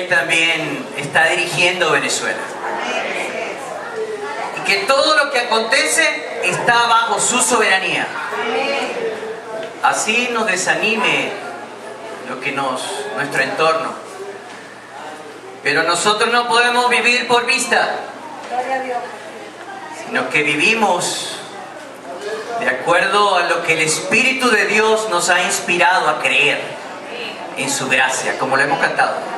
Él también está dirigiendo Venezuela. Y que todo lo que acontece está bajo su soberanía. Así nos desanime nuestro entorno. Pero nosotros no podemos vivir por vista, sino que vivimos de acuerdo a lo que el Espíritu de Dios nos ha inspirado a creer en su gracia, como lo hemos cantado.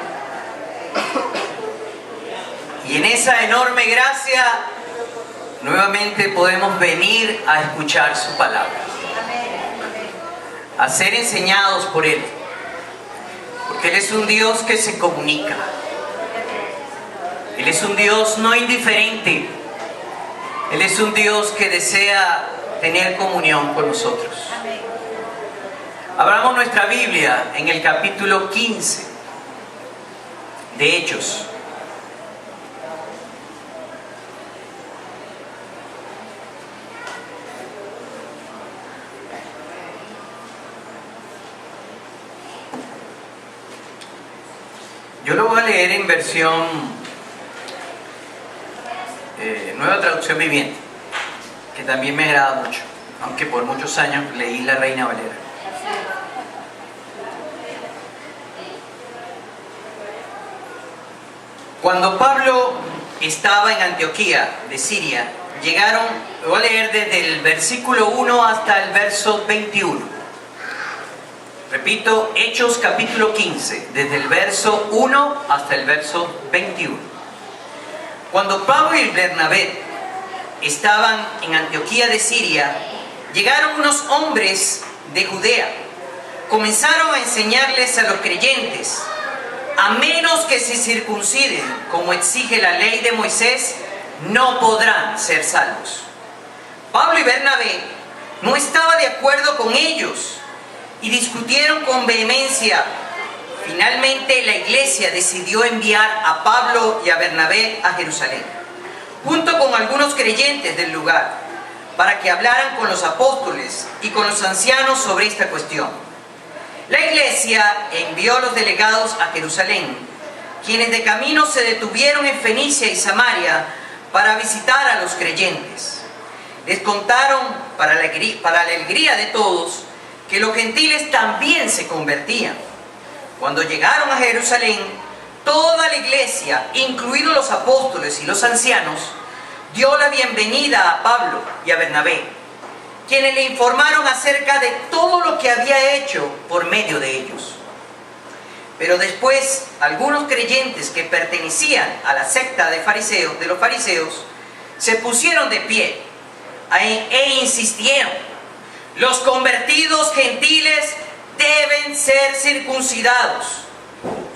Y en esa enorme gracia, nuevamente podemos venir a escuchar su palabra, a ser enseñados por Él, porque Él es un Dios que se comunica. Él es un Dios no indiferente. Él es un Dios que desea tener comunión con nosotros. Abramos nuestra Biblia en el capítulo 15 de Hechos. Yo lo voy a leer en versión Nueva Traducción Viviente, que también me agrada mucho, aunque por muchos años leí la Reina Valera. Cuando Pablo estaba en Antioquía de Siria, llegaron, lo voy a leer desde el versículo 1 hasta el verso 21. Repito, Hechos capítulo 15, desde el verso 1 hasta el verso 21. Cuando Pablo y Bernabé estaban en Antioquía de Siria, llegaron unos hombres de Judea. Comenzaron a enseñarles a los creyentes: a menos que se circunciden, como exige la ley de Moisés, no podrán ser salvos. Pablo y Bernabé no estaban de acuerdo con ellos y discutieron con vehemencia. Finalmente la iglesia decidió enviar a Pablo y a Bernabé a Jerusalén, junto con algunos creyentes del lugar, para que hablaran con los apóstoles y con los ancianos sobre esta cuestión. La iglesia envió a los delegados a Jerusalén, quienes de camino se detuvieron en Fenicia y Samaria para visitar a los creyentes. Les contaron, para la alegría de todos, que los gentiles también se convertían. Cuando llegaron a Jerusalén, toda la iglesia, incluidos los apóstoles y los ancianos, dio la bienvenida a Pablo y a Bernabé, quienes le informaron acerca de todo lo que había hecho por medio de ellos. Pero después, algunos creyentes que pertenecían a la secta de los fariseos se pusieron de pie e insistieron: los convertidos gentiles deben ser circuncidados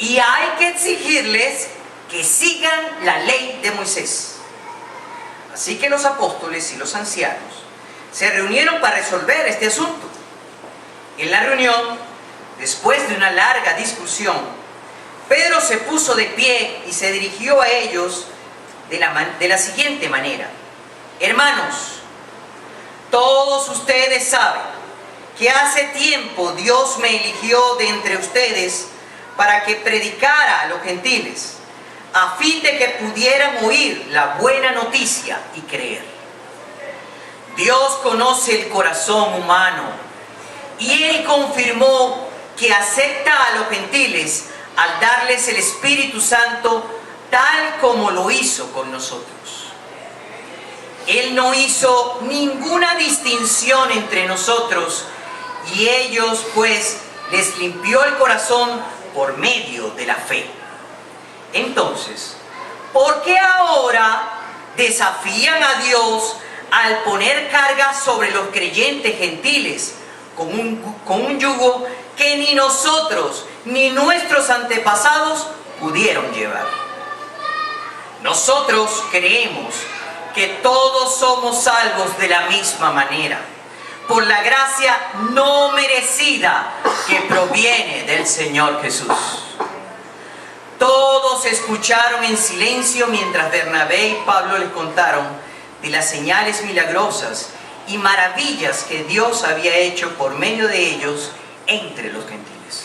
y hay que exigirles que sigan la ley de Moisés. Así que los apóstoles y los ancianos se reunieron para resolver este asunto. En la reunión, después de una larga discusión, Pedro se puso de pie y se dirigió a ellos de la siguiente manera: hermanos, todos ustedes saben que hace tiempo Dios me eligió de entre ustedes para que predicara a los gentiles, a fin de que pudieran oír la buena noticia y creer. Dios conoce el corazón humano y Él confirmó que acepta a los gentiles al darles el Espíritu Santo, tal como lo hizo con nosotros. Él no hizo ninguna distinción entre nosotros y ellos, pues, les limpió el corazón por medio de la fe. Entonces, ¿por qué ahora desafían a Dios al poner carga sobre los creyentes gentiles con un yugo que ni nosotros ni nuestros antepasados pudieron llevar? Nosotros creemos que todos somos salvos de la misma manera, por la gracia no merecida que proviene del Señor Jesús. Todos escucharon en silencio mientras Bernabé y Pablo les contaron de las señales milagrosas y maravillas que Dios había hecho por medio de ellos entre los gentiles.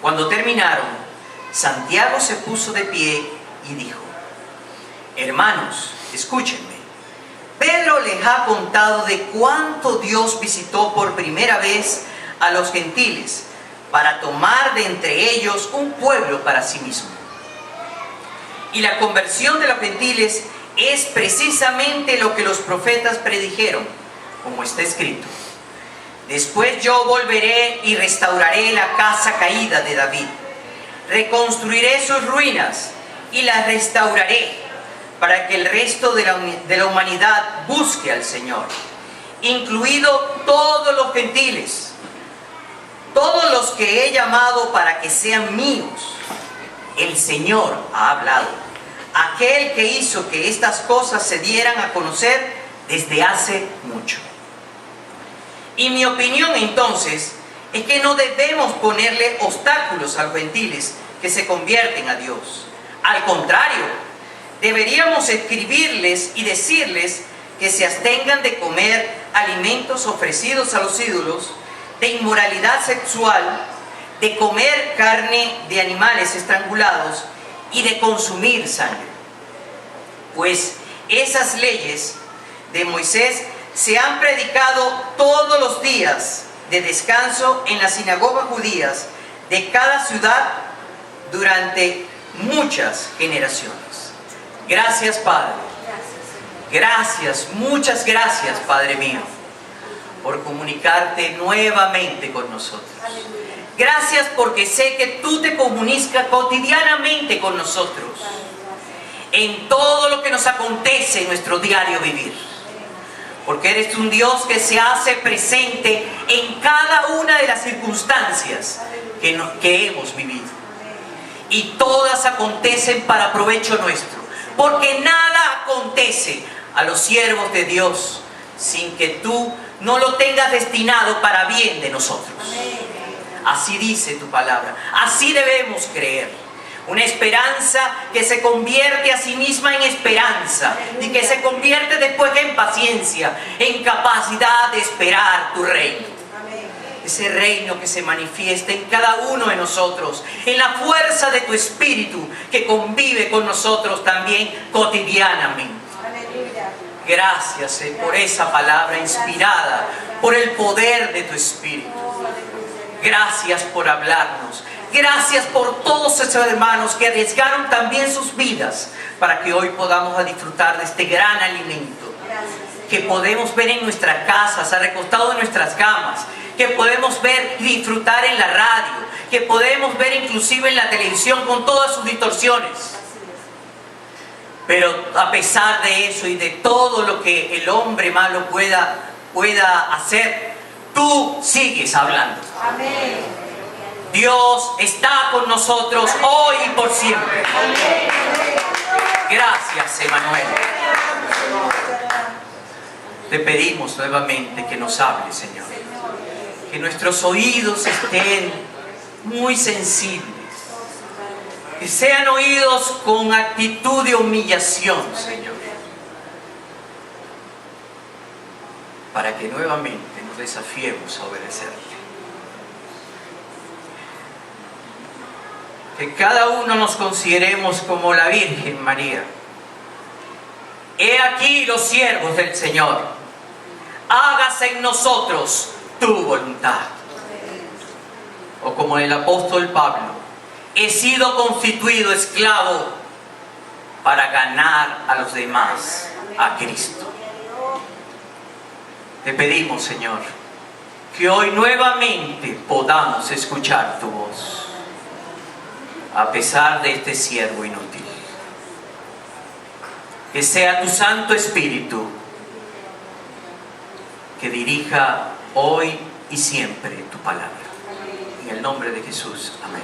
Cuando terminaron, Santiago se puso de pie y dijo: hermanos, escúchenme. Pedro les ha contado de cuánto Dios visitó por primera vez a los gentiles para tomar de entre ellos un pueblo para sí mismo. Y la conversión de los gentiles es precisamente lo que los profetas predijeron, como está escrito: después yo volveré y restauraré la casa caída de David. Reconstruiré sus ruinas y las restauraré para que el resto de la humanidad busque al Señor, incluido todos los gentiles, todos los que he llamado para que sean míos. El Señor ha hablado, aquel que hizo que estas cosas se dieran a conocer desde hace mucho. Y mi opinión entonces es que no debemos ponerle obstáculos a los gentiles que se convierten a Dios. Al contrario, deberíamos escribirles y decirles que se abstengan de comer alimentos ofrecidos a los ídolos, de inmoralidad sexual, de comer carne de animales estrangulados y de consumir sangre. Pues esas leyes de Moisés se han predicado todos los días de descanso en las sinagogas judías de cada ciudad durante muchas generaciones. Gracias, Padre. Gracias, muchas gracias, Padre mío, por comunicarte nuevamente con nosotros. Gracias porque sé que tú te comunicas cotidianamente con nosotros en todo lo que nos acontece en nuestro diario vivir. Porque eres un Dios que se hace presente en cada una de las circunstancias que hemos vivido. Y todas acontecen para provecho nuestro. Porque nada acontece a los siervos de Dios sin que tú no lo tengas destinado para bien de nosotros. Así dice tu palabra. Así debemos creer. Una esperanza que se convierte a sí misma en esperanza y que se convierte después en paciencia, en capacidad de esperar tu reino. Ese reino que se manifiesta en cada uno de nosotros, en la fuerza de tu espíritu que convive con nosotros también cotidianamente. Gracias por esa palabra inspirada, por el poder de tu espíritu. Gracias por hablarnos. Gracias por todos esos hermanos que arriesgaron también sus vidas para que hoy podamos disfrutar de este gran alimento que podemos ver en nuestras casas, recostados en nuestras camas, que podemos ver y disfrutar en la radio, que podemos ver inclusive en la televisión con todas sus distorsiones. Pero a pesar de eso y de todo lo que el hombre malo pueda hacer, tú sigues hablando. Amén. Dios está con nosotros hoy y por siempre. Gracias, Emanuel. Te pedimos nuevamente que nos hables, Señor. Que nuestros oídos estén muy sensibles. Que sean oídos con actitud de humillación, Señor. Para que nuevamente nos desafiemos a obedecerte. Que cada uno nos consideremos como la Virgen María. He aquí los siervos del Señor. Hágase en nosotros tu voluntad. O como el apóstol Pablo, he sido constituido esclavo para ganar a los demás a Cristo. Te pedimos, Señor, que hoy nuevamente podamos escuchar tu voz. A pesar de este siervo inútil. Que sea tu Santo Espíritu que dirija hoy y siempre tu palabra. En el nombre de Jesús. Amén.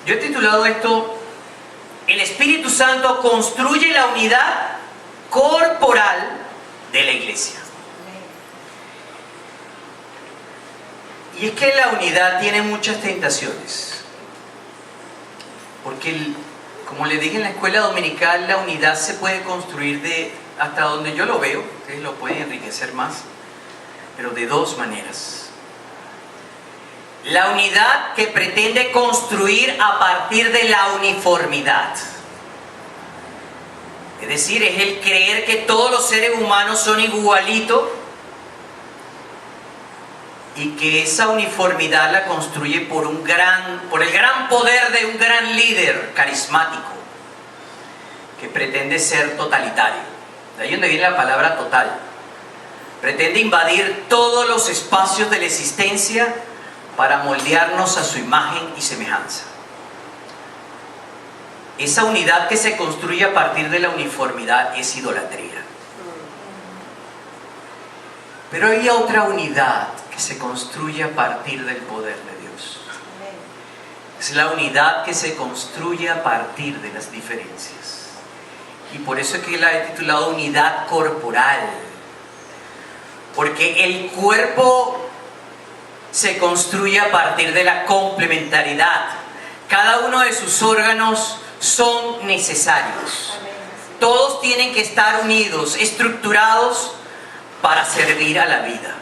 Yo he titulado esto: el Espíritu Santo construye la unidad corporal de la iglesia. Y es que la unidad tiene muchas tentaciones. Porque, como les dije en la escuela dominical, la unidad se puede construir hasta donde yo lo veo, ustedes lo pueden enriquecer más, pero de dos maneras. La unidad que pretende construir a partir de la uniformidad. Es decir, es el creer que todos los seres humanos son igualitos y que esa uniformidad la construye por el gran poder de un gran líder carismático que pretende ser totalitario. De ahí donde viene la palabra total. Pretende invadir todos los espacios de la existencia para moldearnos a su imagen y semejanza. Esa unidad que se construye a partir de la uniformidad es idolatría. Pero hay otra unidad que se construye a partir del poder de Dios. Es la unidad que se construye a partir de las diferencias. Y por eso es que la he titulado unidad corporal. Porque el cuerpo se construye a partir de la complementariedad. Cada uno de sus órganos son necesarios. Todos tienen que estar unidos, estructurados para servir a la vida,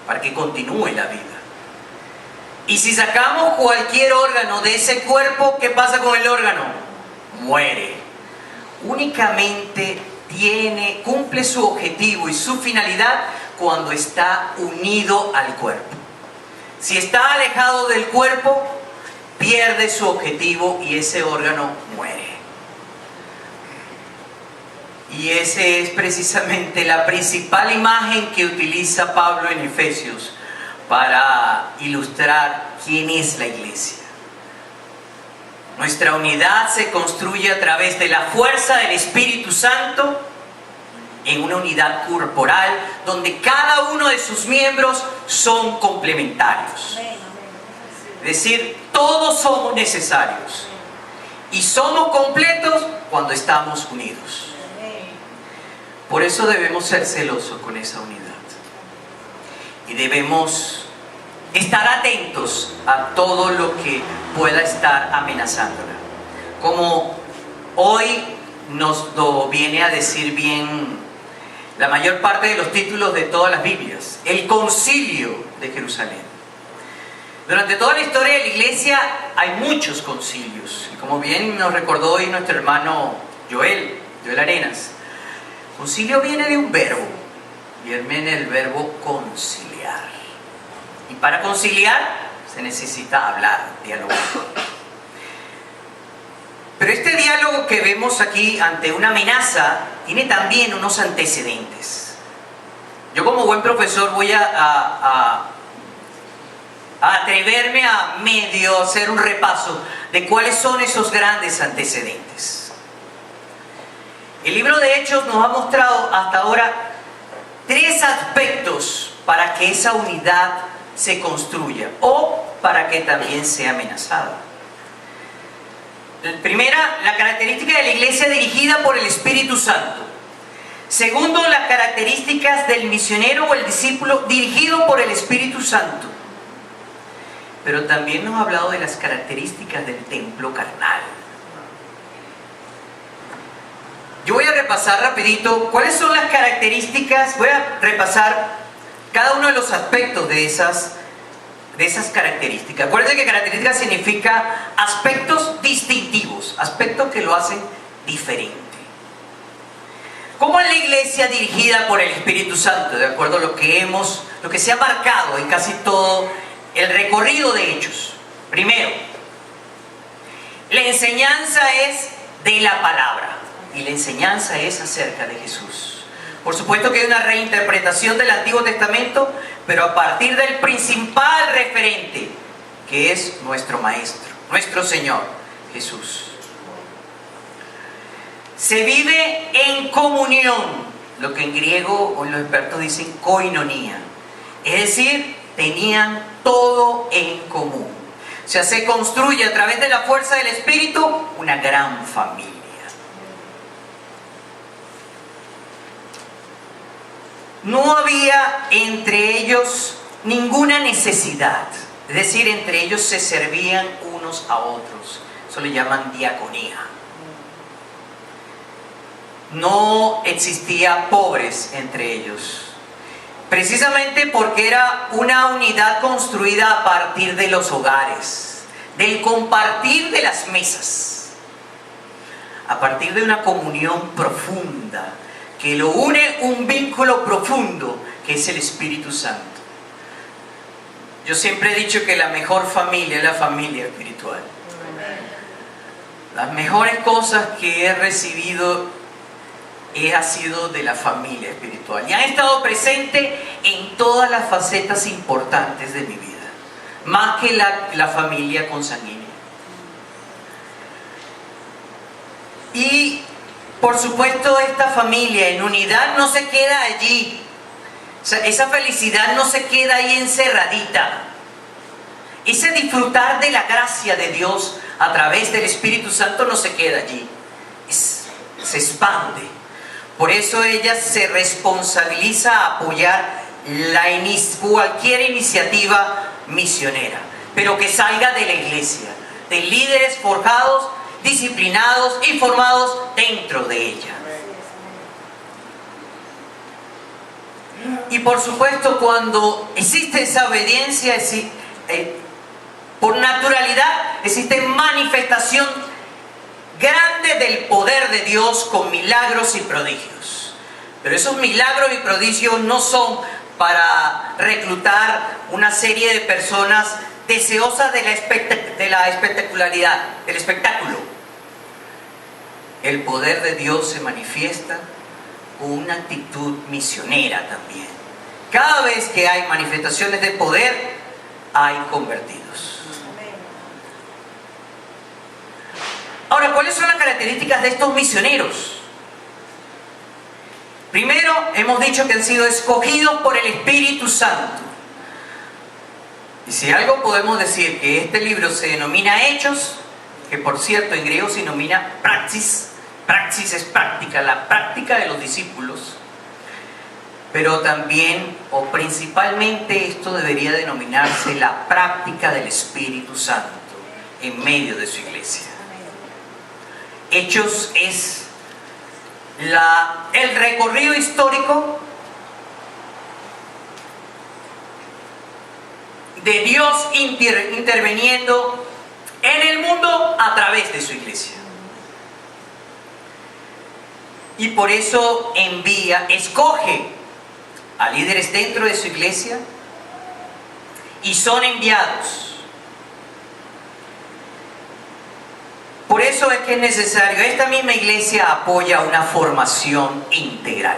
para que continúe la vida. Y si sacamos cualquier órgano de ese cuerpo, ¿qué pasa con el órgano? Muere. Únicamente cumple su objetivo y su finalidad cuando está unido al cuerpo. Si está alejado del cuerpo, pierde su objetivo y ese órgano muere. Y esa es precisamente la principal imagen que utiliza Pablo en Efesios para ilustrar quién es la iglesia. Nuestra unidad se construye a través de la fuerza del Espíritu Santo en una unidad corporal donde cada uno de sus miembros son complementarios. Es decir, todos somos necesarios y somos completos cuando estamos unidos. Por eso debemos ser celosos con esa unidad y debemos estar atentos a todo lo que pueda estar amenazándola. Como hoy nos lo viene a decir bien la mayor parte de los títulos de todas las Biblias, el Concilio de Jerusalén. Durante toda la historia de la iglesia hay muchos concilios, y como bien nos recordó hoy nuestro hermano Joel Arenas, concilio viene de un verbo, viene del verbo conciliar. Y para conciliar se necesita hablar, dialogar. Pero este diálogo que vemos aquí ante una amenaza tiene también unos antecedentes. Yo como buen profesor voy a atreverme a medio hacer un repaso de cuáles son esos grandes antecedentes. El libro de Hechos nos ha mostrado hasta ahora 3 aspectos para que esa unidad se construya o para que también sea amenazada. Primera, la característica de la iglesia dirigida por el Espíritu Santo. Segundo, las características del misionero o el discípulo dirigido por el Espíritu Santo. Pero también nos ha hablado de las características del templo carnal. Yo voy a repasar rapidito cuáles son las características, voy a repasar cada uno de los aspectos de esas características. Acuérdense que características significa aspectos distintivos, aspectos que lo hacen diferente. ¿Cómo es la iglesia dirigida por el Espíritu Santo? De acuerdo a lo que se ha marcado en casi todo el recorrido de Hechos. Primero, la enseñanza es de la palabra y la enseñanza es acerca de Jesús. Por supuesto que hay una reinterpretación del Antiguo Testamento, pero a partir del principal referente, que es nuestro Maestro, nuestro Señor, Jesús. Se vive en comunión, lo que en griego los expertos dicen koinonía. Es decir, tenían todo en común. O sea, se construye a través de la fuerza del Espíritu una gran familia. No había entre ellos ninguna necesidad. Es decir, entre ellos se servían unos a otros. Eso le llaman diaconía. No existía pobres entre ellos. precisamente porque era una unidad construida a partir de los hogares, del compartir de las mesas, a partir de una comunión profunda, que lo une un vínculo profundo, que es el Espíritu Santo. Yo siempre he dicho que la mejor familia es la familia espiritual. Las mejores cosas que he recibido ha sido de la familia espiritual. Y han estado presentes en todas las facetas importantes de mi vida, más que la familia consanguínea. Y por supuesto esta familia en unidad no se queda allí. O sea, esa felicidad no se queda ahí encerradita. Ese disfrutar de la gracia de Dios a través del Espíritu Santo no se queda allí. Se expande. Por eso ella se responsabiliza a apoyar cualquier iniciativa misionera, pero que salga de la iglesia, de líderes forjados, disciplinados y formados dentro de ella. Y por supuesto, cuando existe esa obediencia, por naturalidad existe manifestación grande del poder de Dios con milagros y prodigios. Pero esos milagros y prodigios no son para reclutar una serie de personas deseosas de la espectacularidad, del espectáculo. El poder de Dios se manifiesta con una actitud misionera también. Cada vez que hay manifestaciones de poder, hay convertidos. Ahora, ¿cuáles son las características de estos misioneros? Primero, hemos dicho que han sido escogidos por el Espíritu Santo. Y si algo podemos decir, que este libro se denomina Hechos, que por cierto en griego se denomina praxis. Praxis es práctica, la práctica de los discípulos. Pero también, o principalmente, esto debería denominarse la práctica del Espíritu Santo en medio de su iglesia. Hechos es el recorrido histórico de Dios interviniendo en el mundo a través de su iglesia. Y por eso escoge a líderes dentro de su iglesia y son enviados. Por eso es que es necesario, esta misma iglesia apoya una formación integral.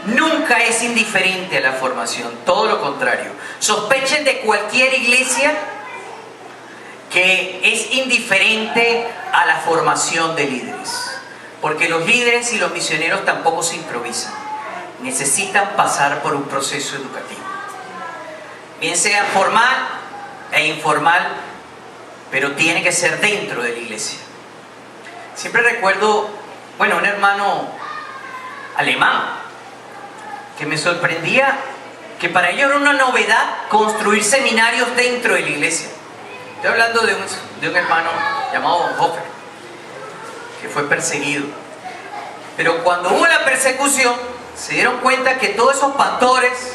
Nunca es indiferente a la formación, todo lo contrario. Sospechen de cualquier iglesia que es indiferente a la formación de líderes. Porque los líderes y los misioneros tampoco se improvisan. Necesitan pasar por un proceso educativo. Bien sea formal e informal, pero tiene que ser dentro de la iglesia. Siempre recuerdo, un hermano alemán que me sorprendía que para ellos era una novedad construir seminarios dentro de la iglesia. Estoy hablando de un hermano llamado Bonhoeffer, que fue perseguido. Pero cuando hubo la persecución, se dieron cuenta que todos esos pastores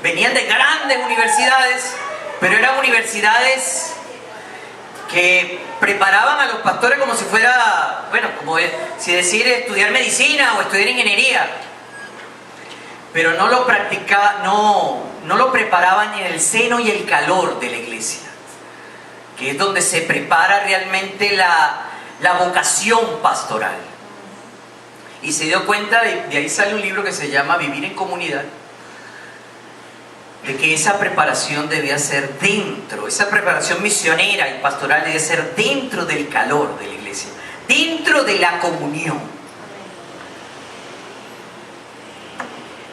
venían de grandes universidades, pero eran universidades que preparaban a los pastores como si fuera, si decir estudiar medicina o estudiar ingeniería, pero no lo practicaban, no lo preparaban en el seno y el calor de la iglesia, que es donde se prepara realmente la vocación pastoral. Y se dio cuenta, de ahí sale un libro que se llama Vivir en Comunidad, de que esa preparación debía ser dentro, esa preparación misionera y pastoral debía ser dentro del calor de la iglesia, dentro de la comunión.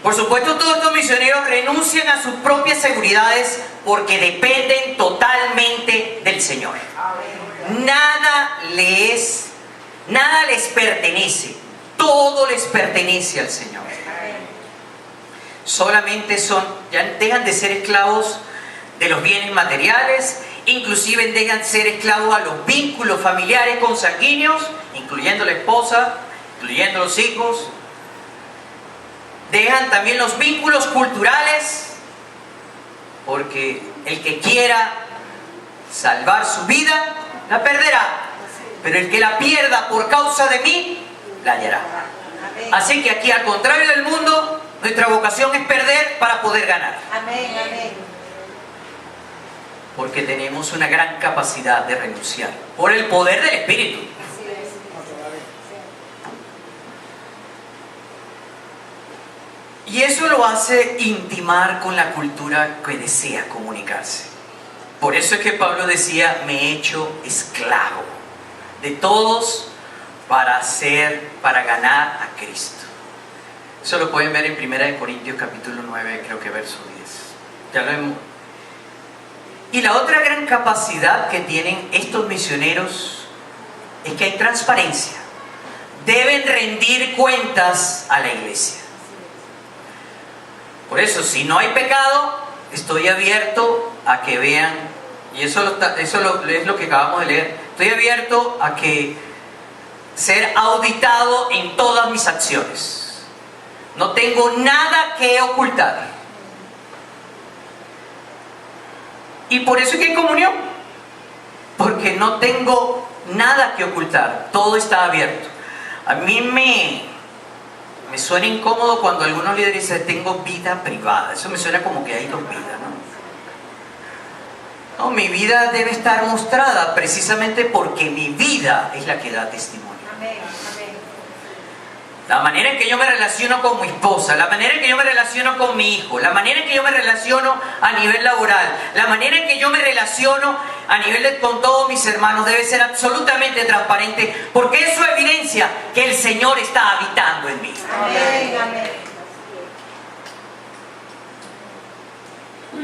Por supuesto, todos estos misioneros renuncian a sus propias seguridades porque dependen totalmente del Señor. Nada les pertenece, todo les pertenece al Señor. Solamente ya dejan de ser esclavos de los bienes materiales, inclusive dejan de ser esclavos a los vínculos familiares consanguíneos, incluyendo la esposa, incluyendo los hijos. dejan también los vínculos culturales, porque el que quiera salvar su vida, la perderá, pero el que la pierda por causa de mí, la hallará. Así que aquí, al contrario del mundo, nuestra vocación es perder para poder ganar. Amén, amén. Porque tenemos una gran capacidad de renunciar por el poder del Espíritu. Y eso lo hace intimar con la cultura que desea comunicarse. Por eso es que Pablo decía, me he hecho esclavo de todos para ganar a Cristo. Eso lo pueden ver en 1 Corintios capítulo 9, creo que verso 10. Ya lo hemos. Y la otra gran capacidad que tienen estos misioneros es que hay transparencia. Deben rendir cuentas a la iglesia. Por eso, si no hay pecado, estoy abierto a que vean, y eso es lo que acabamos de leer, estoy abierto a que ser auditado en todas mis acciones. No tengo nada que ocultar. Y por eso es que hay comunión, porque no tengo nada que ocultar, todo está abierto. A mí me suena incómodo cuando algunos líderes dicen, tengo vida privada. Eso me suena como que hay dos vidas, ¿no? No, mi vida debe estar mostrada precisamente porque mi vida es la que da testimonio. Amén, amén. La manera en que yo me relaciono con mi esposa, la manera en que yo me relaciono con mi hijo, la manera en que yo me relaciono a nivel laboral, la manera en que yo me relaciono a nivel con todos mis hermanos debe ser absolutamente transparente, porque eso evidencia que el Señor está habitando en mí. Amén, amén.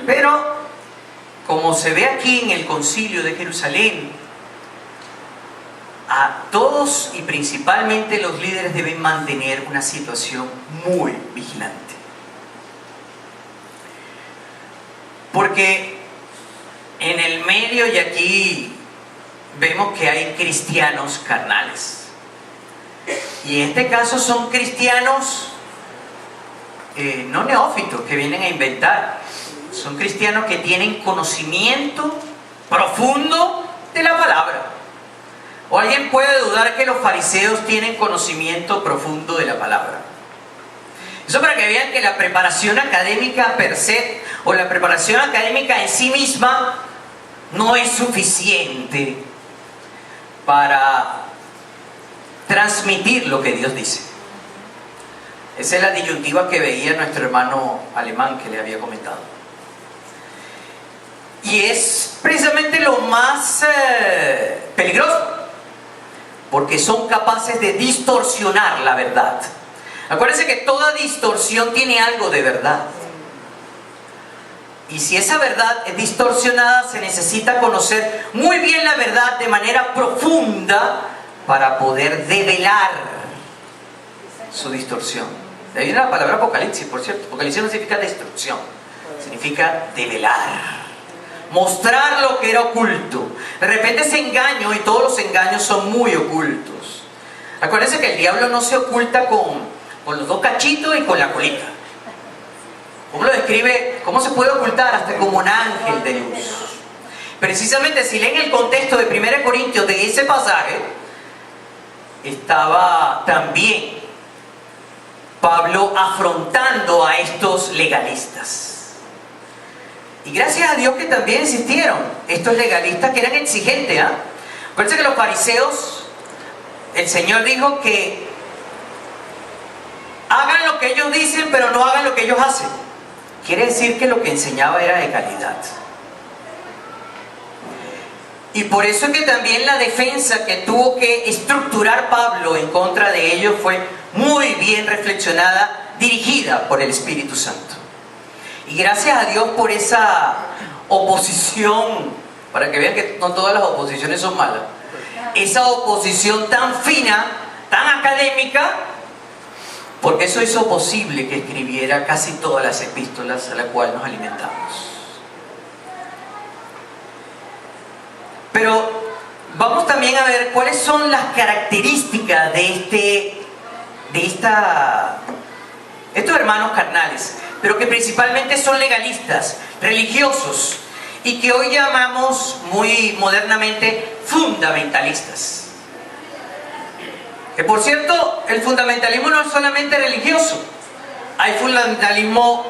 Pero, como se ve aquí en el Concilio de Jerusalén, a todos y principalmente los líderes deben mantener una situación muy vigilante. Porque en el medio, y aquí vemos que hay cristianos carnales. Y en este caso son cristianos no neófitos que vienen a inventar. Son cristianos que tienen conocimiento profundo de la palabra. ¿O alguien puede dudar que los fariseos tienen conocimiento profundo de la palabra? Eso para que vean que la preparación académica per se, o la preparación académica en sí misma, no es suficiente para transmitir lo que Dios dice. Esa es la disyuntiva que veía nuestro hermano alemán que le había comentado. Y es precisamente lo más peligroso, porque son capaces de distorsionar la verdad. Acuérdense que toda distorsión tiene algo de verdad. Y si esa verdad es distorsionada, se necesita conocer muy bien la verdad de manera profunda para poder develar su distorsión. De ahí viene la palabra apocalipsis, por cierto. Apocalipsis no significa destrucción, significa develar. Mostrar lo que era oculto. De repente ese engaño, y todos los engaños son muy ocultos. Acuérdense que el diablo no se oculta con los dos cachitos y con la colita. ¿Cómo lo describe? ¿Cómo se puede ocultar? Hasta como un ángel de luz. Precisamente si leen el contexto de 1 Corintios de ese pasaje, estaba también Pablo afrontando a estos legalistas. Y gracias a Dios que también existieron estos legalistas que eran exigentes. Acuérdense que los fariseos, el Señor dijo que hagan lo que ellos dicen, pero no hagan lo que ellos hacen. Quiere decir que lo que enseñaba era de calidad. Y por eso es que también la defensa que tuvo que estructurar Pablo en contra de ellos fue muy bien reflexionada, dirigida por el Espíritu Santo. Y gracias a Dios por esa oposición, para que vean que no todas las oposiciones son malas, esa oposición tan fina, tan académica, porque eso hizo posible que escribiera casi todas las epístolas a las cuales nos alimentamos. Pero vamos también a ver cuáles son las características de esta estos hermanos carnales, pero que principalmente son legalistas, religiosos, y que hoy llamamos muy modernamente fundamentalistas. Que por cierto, el fundamentalismo no es solamente religioso, hay fundamentalismo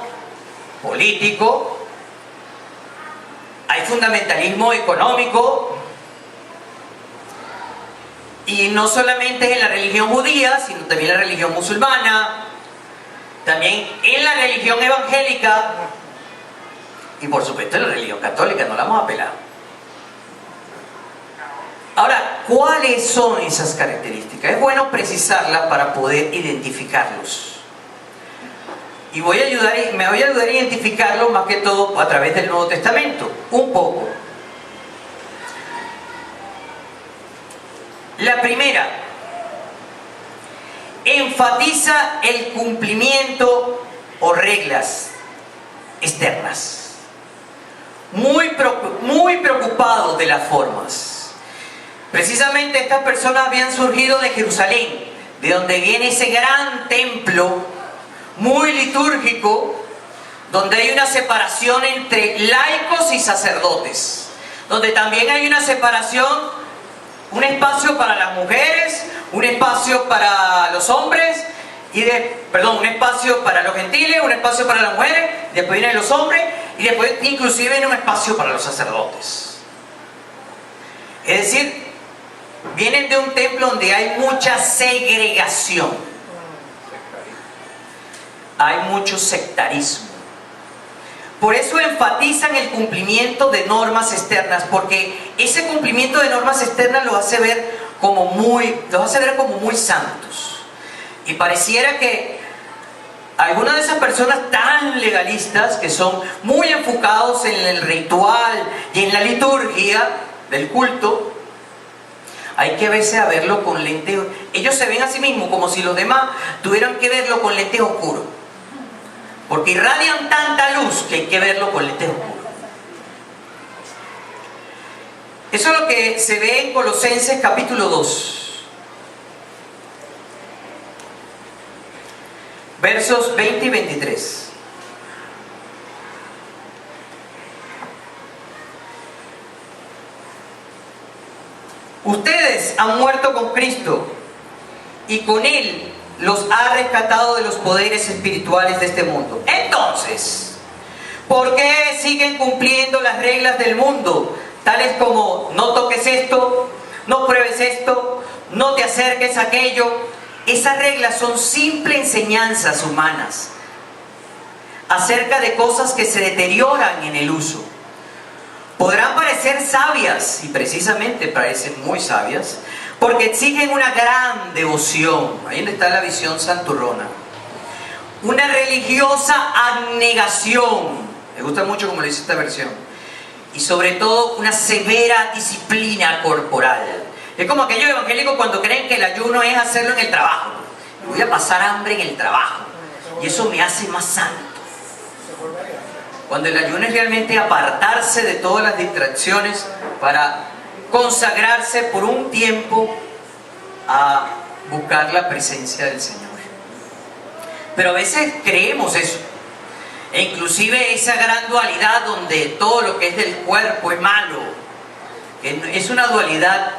político, hay fundamentalismo económico, y no solamente en la religión judía, sino también en la religión musulmana, también en la religión evangélica y por supuesto en la religión católica, no la vamos a pelar. Ahora, ¿cuáles son esas características? Es bueno precisarlas para poder identificarlos. Y me voy a ayudar a identificarlos más que todo a través del Nuevo Testamento, un poco. La primera, enfatiza el cumplimiento o reglas externas. Muy preocupados de las formas. Precisamente estas personas habían surgido de Jerusalén, de donde viene ese gran templo, muy litúrgico, donde hay una separación entre laicos y sacerdotes, donde también hay una separación, un espacio para las mujeres, un espacio para los hombres, un espacio para los gentiles, un espacio para las mujeres, después vienen los hombres, y después inclusive viene un espacio para los sacerdotes. Es decir, vienen de un templo donde hay mucha segregación, hay mucho sectarismo. Por eso enfatizan el cumplimiento de normas externas, porque ese cumplimiento de normas externas los hace ver como muy santos. Y pareciera que algunas de esas personas tan legalistas, que son muy enfocados en el ritual y en la liturgia del culto, hay que a veces a verlo con lentes. Ellos se ven a sí mismos como si los demás tuvieran que verlo con lentes oscuros, porque irradian tanta luz que hay que verlo con lentes oscuros. Eso es lo que se ve en Colosenses capítulo 2. Versos 20 y 23. Ustedes han muerto con Cristo y con Él los ha rescatado de los poderes espirituales de este mundo. Entonces, ¿por qué siguen cumpliendo las reglas del mundo? Tales como no toques esto, no pruebes esto, no te acerques a aquello. Esas reglas son simples enseñanzas humanas acerca de cosas que se deterioran en el uso. Podrán parecer sabias, y precisamente parecen muy sabias, porque exigen una gran devoción. Ahí donde está la visión santurrona. Una religiosa abnegación. Me gusta mucho como lo dice esta versión. Y sobre todo una severa disciplina corporal. Es como aquellos evangélicos cuando creen que el ayuno es hacerlo en el trabajo. Voy a pasar hambre en el trabajo y eso me hace más santo. Cuando el ayuno es realmente apartarse de todas las distracciones para consagrarse por un tiempo a buscar la presencia del Señor. Pero a veces creemos eso. E inclusive esa gran dualidad donde todo lo que es del cuerpo es malo. Es una dualidad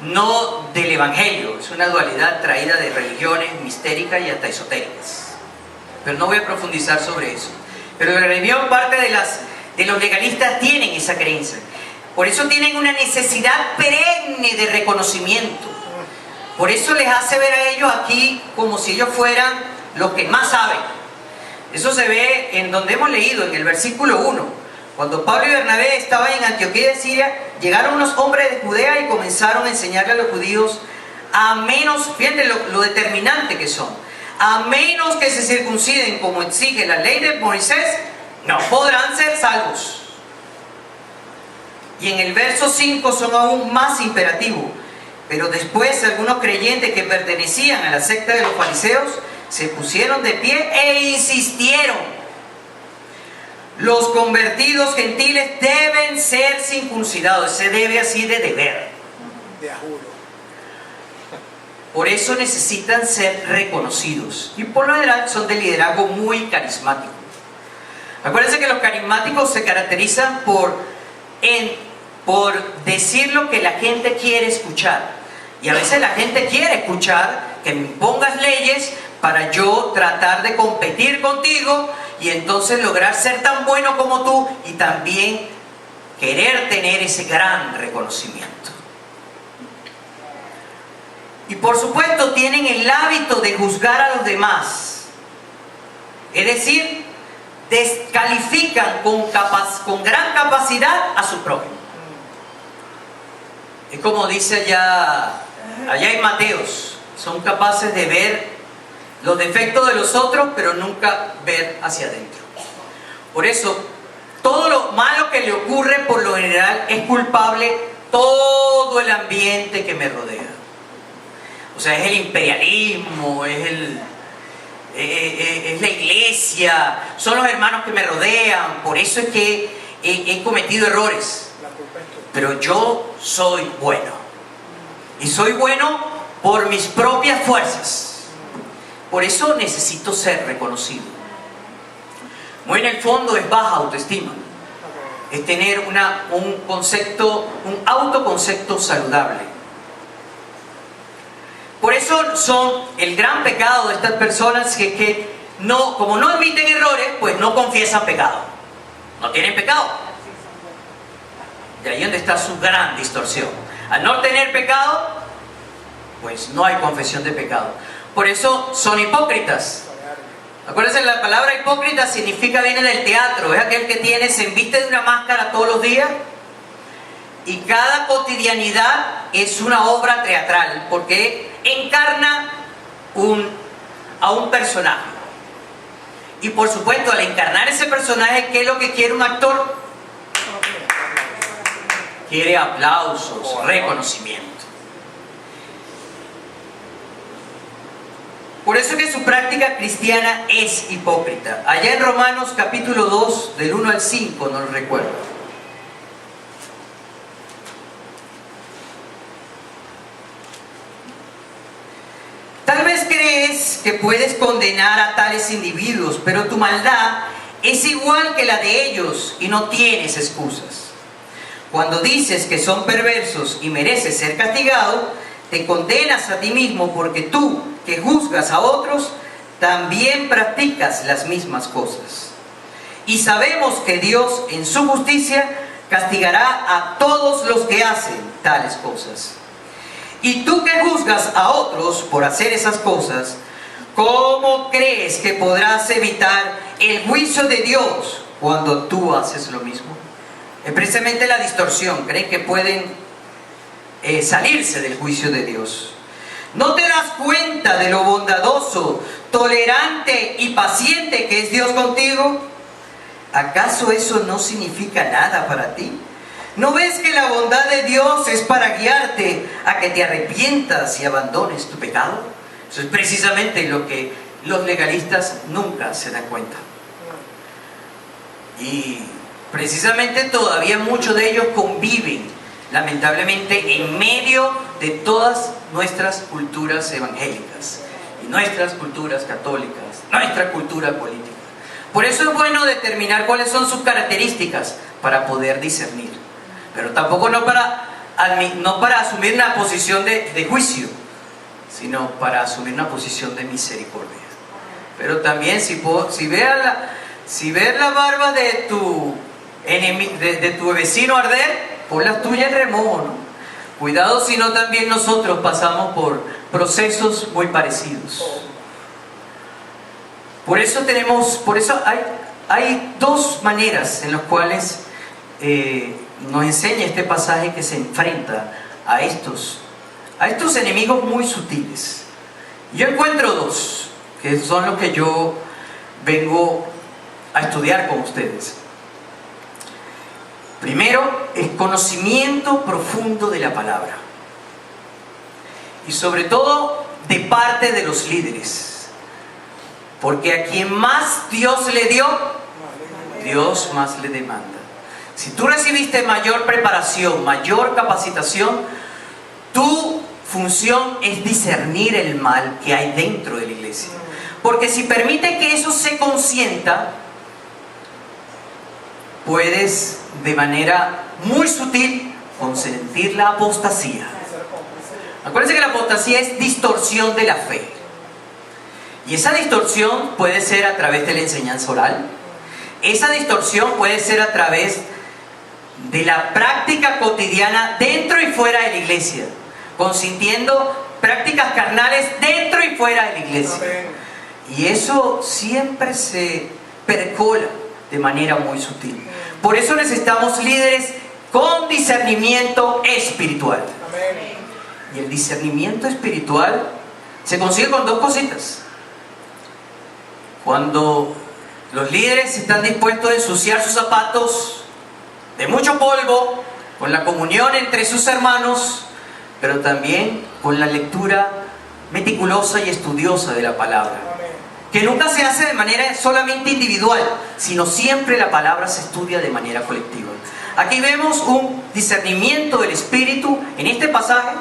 no del Evangelio, es una dualidad traída de religiones mistéricas y hasta esotéricas. Pero no voy a profundizar sobre eso. Pero la religión, parte de los legalistas tienen esa creencia. Por eso tienen una necesidad perenne de reconocimiento. Por eso les hace ver a ellos aquí como si ellos fueran los que más saben. Eso se ve en donde hemos leído, en el versículo 1. Cuando Pablo y Bernabé estaban en Antioquía de Siria, llegaron unos hombres de Judea y comenzaron a enseñarle a los judíos, a menos, fíjense lo determinante que son, a menos que se circunciden como exige la ley de Moisés, no podrán ser salvos. Y en el verso 5 son aún más imperativos. Pero después algunos creyentes que pertenecían a la secta de los fariseos se pusieron de pie e insistieron. Los convertidos gentiles deben ser circuncidados. Se debe así de deber. De a juro. Por eso necesitan ser reconocidos. Y por lo general son de liderazgo muy carismático. Acuérdense que los carismáticos se caracterizan por decir lo que la gente quiere escuchar. Y a veces la gente quiere escuchar que me impongas leyes para yo tratar de competir contigo y entonces lograr ser tan bueno como tú y también querer tener ese gran reconocimiento. Y por supuesto tienen el hábito de juzgar a los demás. Es decir, descalifican con gran capacidad a su prójimo. Es como dice allá en Mateos, son capaces de ver los defectos de los otros, pero nunca ver hacia adentro. Por eso, todo lo malo que le ocurre por lo general es culpable todo el ambiente que me rodea. O sea, es el imperialismo, es la iglesia, son los hermanos que me rodean, por eso es que he cometido errores. Pero yo soy bueno. Y soy bueno por mis propias fuerzas. Por eso necesito ser reconocido. Muy en el fondo es baja autoestima. Es tener un autoconcepto saludable. Por eso son el gran pecado de estas personas que como no admiten errores, pues no confiesan pecado. No tienen pecado. De ahí donde está su gran distorsión. Al no tener pecado, pues no hay confesión de pecado. Por eso son hipócritas. Acuérdense, la palabra hipócrita viene del teatro. Es aquel que se embiste de una máscara todos los días. Y cada cotidianidad es una obra teatral, porque encarna a un personaje. Y por supuesto, al encarnar ese personaje, ¿qué es lo que quiere un actor? Quiere aplausos, reconocimiento. Por eso es que su práctica cristiana es hipócrita. Allá en Romanos capítulo 2, del 1 al 5, nos lo recuerdo. Tal vez crees que puedes condenar a tales individuos, pero tu maldad es igual que la de ellos y no tienes excusas. Cuando dices que son perversos y mereces ser castigado, te condenas a ti mismo, porque tú, que juzgas a otros, también practicas las mismas cosas. Y sabemos que Dios, en su justicia, castigará a todos los que hacen tales cosas. Y tú que juzgas a otros por hacer esas cosas, ¿cómo crees que podrás evitar el juicio de Dios cuando tú haces lo mismo? Es precisamente la distorsión. Creen que pueden salirse del juicio de Dios. ¿No te das cuenta de lo bondadoso, tolerante y paciente que es Dios contigo? ¿Acaso eso no significa nada para ti? ¿No ves que la bondad de Dios es para guiarte a que te arrepientas y abandones tu pecado? Eso es precisamente lo que los legalistas nunca se dan cuenta. Y precisamente todavía muchos de ellos conviven, lamentablemente, en medio de todas nuestras culturas evangélicas y nuestras culturas católicas, nuestra cultura política. Por eso es bueno determinar cuáles son sus características para poder discernir, pero tampoco no para asumir una posición de juicio, sino para asumir una posición de misericordia. Pero también si ver la barba de tu vecino arder, pon la tuya en remojo, ¿no? Cuidado, si no también nosotros pasamos por procesos muy parecidos. Por eso hay dos maneras en las cuales nos enseña este pasaje que se enfrenta a estos enemigos muy sutiles. Yo encuentro dos, que son los que yo vengo a estudiar con ustedes. Primero, el conocimiento profundo de la palabra. Y sobre todo, de parte de los líderes. Porque a quien más Dios le dio, Dios más le demanda. Si tú recibiste mayor preparación, mayor capacitación, tu función es discernir el mal que hay dentro de la iglesia. Porque si permite que eso se consienta, puedes de manera muy sutil consentir la apostasía. Acuérdense que la apostasía es distorsión de la fe. Y esa distorsión puede ser a través de la enseñanza oral. Esa distorsión puede ser a través de la práctica cotidiana dentro y fuera de la iglesia, consintiendo prácticas carnales dentro y fuera de la iglesia. Y eso siempre se percola de manera muy sutil. Por eso necesitamos líderes con discernimiento espiritual. Y el discernimiento espiritual se consigue con dos cositas. Cuando los líderes están dispuestos a ensuciar sus zapatos de mucho polvo, con la comunión entre sus hermanos, pero también con la lectura meticulosa y estudiosa de la palabra, que nunca se hace de manera solamente individual, sino siempre la palabra se estudia de manera colectiva. Aquí vemos un discernimiento del Espíritu en este pasaje,